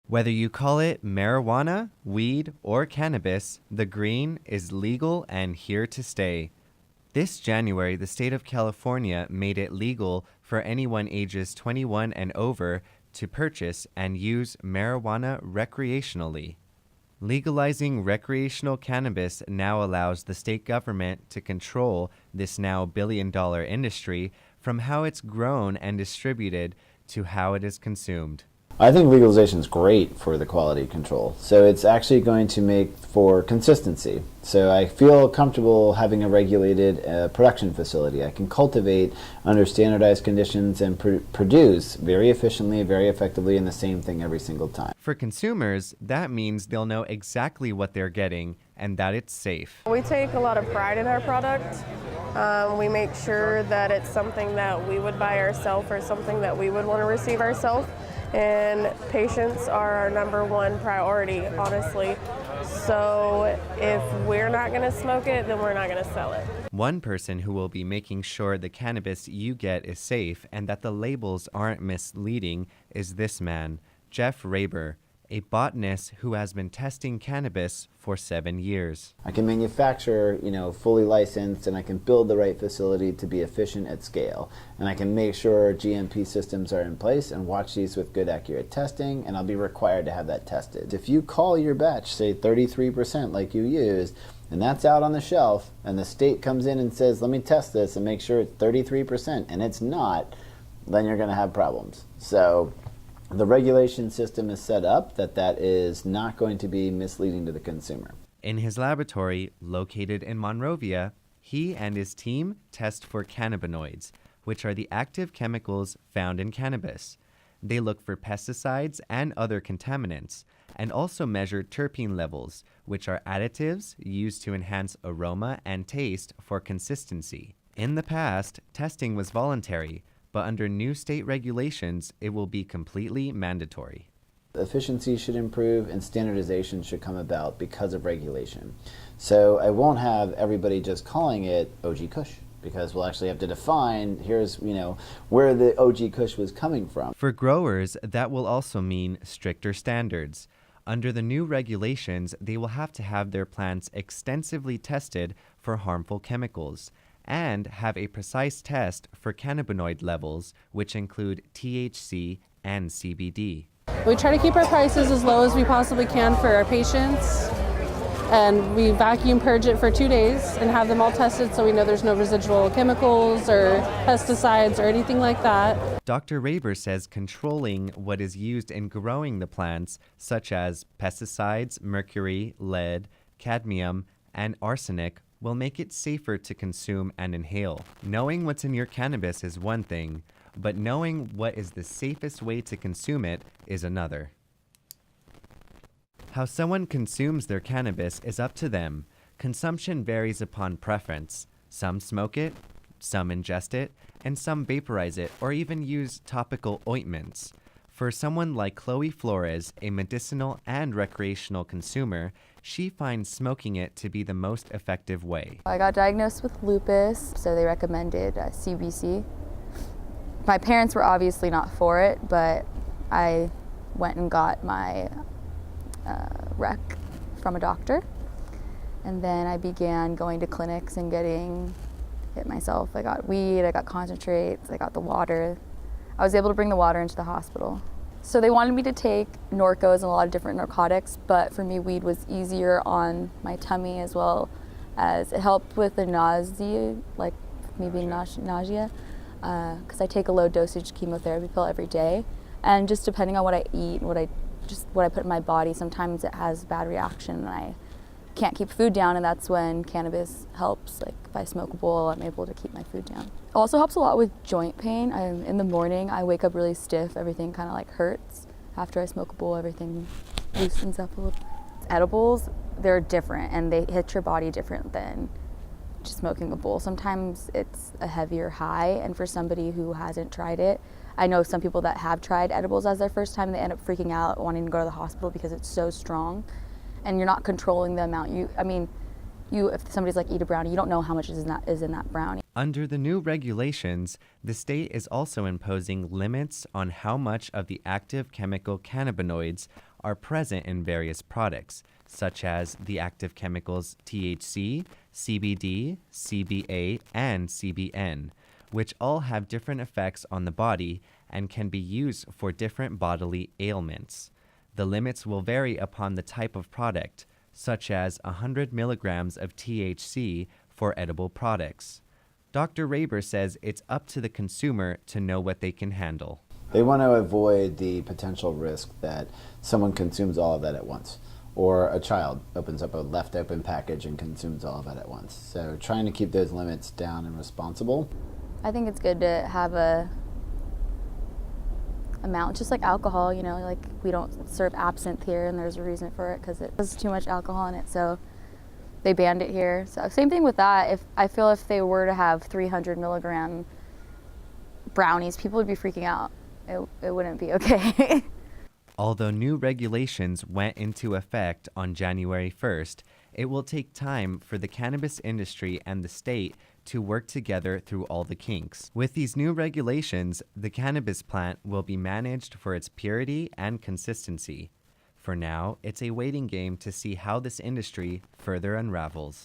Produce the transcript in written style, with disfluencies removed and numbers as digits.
Whether you call it marijuana, weed, or cannabis, the green is legal and here to stay. This January, the state of California made it legal for anyone ages 21 and over to purchase and use marijuana recreationally. Legalizing recreational cannabis now allows the state government to control this now billion-dollar industry from how it's grown and distributed to how it is consumed. I think legalization is great for the quality control. So it's actually going to make for consistency. So I feel comfortable having a regulated production facility. I can cultivate under standardized conditions and produce very efficiently, very effectively, and the same thing every single time. For consumers, that means they'll know exactly what they're getting and that it's safe. We take a lot of pride in our product. We make sure that it's something that we would buy ourselves or something that we would want to receive ourselves. And patients are our #1 priority, honestly. So if we're not going to smoke it, then we're not going to sell it. One person who will be making sure the cannabis you get is safe and that the labels aren't misleading is this man, Jeff Raber, a botanist who has been testing cannabis for 7 years. I can manufacture, fully licensed, and I can build the right facility to be efficient at scale. And I can make sure GMP systems are in place and watch these with good, accurate testing, and I'll be required to have that tested. If you call your batch, say 33% like you used, and that's out on the shelf, and the state comes in and says, let me test this and make sure it's 33%, and it's not, then you're going to have problems. So the regulation system is set up that is not going to be misleading to the consumer. In his laboratory, located in Monrovia, he and his team test for cannabinoids, which are the active chemicals found in cannabis. They look for pesticides and other contaminants, and also measure terpene levels, which are additives used to enhance aroma and taste for consistency. In the past, testing was voluntary, but under new state regulations, it will be completely mandatory. Efficiency should improve and standardization should come about because of regulation. So I won't have everybody just calling it OG Kush, because we'll actually have to define, here's, where the OG Kush was coming from. For growers, that will also mean stricter standards. Under the new regulations, they will have to have their plants extensively tested for harmful chemicals and have a precise test for cannabinoid levels, which include THC and CBD. We try to keep our prices as low as we possibly can for our patients, and we vacuum purge it for 2 days and have them all tested so we know there's no residual chemicals or pesticides or anything like that. Dr. Raber says controlling what is used in growing the plants, such as pesticides, mercury, lead, cadmium, and arsenic, will make it safer to consume and inhale. Knowing what's in your cannabis is one thing, but knowing what is the safest way to consume it is another. How someone consumes their cannabis is up to them. Consumption varies upon preference. Some smoke it, some ingest it, and some vaporize it or even use topical ointments. For someone like Chloe Flores, a medicinal and recreational consumer, she finds smoking it to be the most effective way. I got diagnosed with lupus, so they recommended CBC. My parents were obviously not for it, but I went and got my rec from a doctor. And then I began going to clinics and getting it myself. I got weed, I got concentrates, I got the water. I was able to bring the water into the hospital. So they wanted me to take Norcos and a lot of different narcotics, but for me weed was easier on my tummy, as well as it helped with the nausea, like me being nausea, because I take a low dosage chemotherapy pill every day. And just depending on what I eat and what I put in my body, sometimes it has a bad reaction and I can't keep food down, and that's when cannabis helps. Like if I smoke a bowl, I'm able to keep my food down. It also helps a lot with joint pain. In the morning, I wake up really stiff. Everything kind of like hurts. After I smoke a bowl, everything loosens up a little. Edibles, they're different and they hit your body different than just smoking a bowl. Sometimes it's a heavier high, and for somebody who hasn't tried it, I know some people that have tried edibles as their first time, they end up freaking out, wanting to go to the hospital because it's so strong. And you're not controlling the amount. If somebody's like, eat a brownie, you don't know how much is in that brownie. Under the new regulations, the state is also imposing limits on how much of the active chemical cannabinoids are present in various products, such as the active chemicals THC, CBD, CBA, and CBN, which all have different effects on the body and can be used for different bodily ailments. The limits will vary upon the type of product, such as 100 milligrams of THC for edible products. Dr. Raber says it's up to the consumer to know what they can handle. They want to avoid the potential risk that someone consumes all of that at once, or a child opens up a left open package and consumes all of it at once. So trying to keep those limits down and responsible. I think it's good to have a amount, just like alcohol, you know, like we don't serve absinthe here, and there's a reason for it because it has too much alcohol in it, so they banned it here. So same thing with that. If they were to have 300 milligram brownies, people would be freaking out. It wouldn't be okay. Although new regulations went into effect on January 1st, it will take time for the cannabis industry and the state to work together through all the kinks. With these new regulations, the cannabis plant will be managed for its purity and consistency. For now, it's a waiting game to see how this industry further unravels.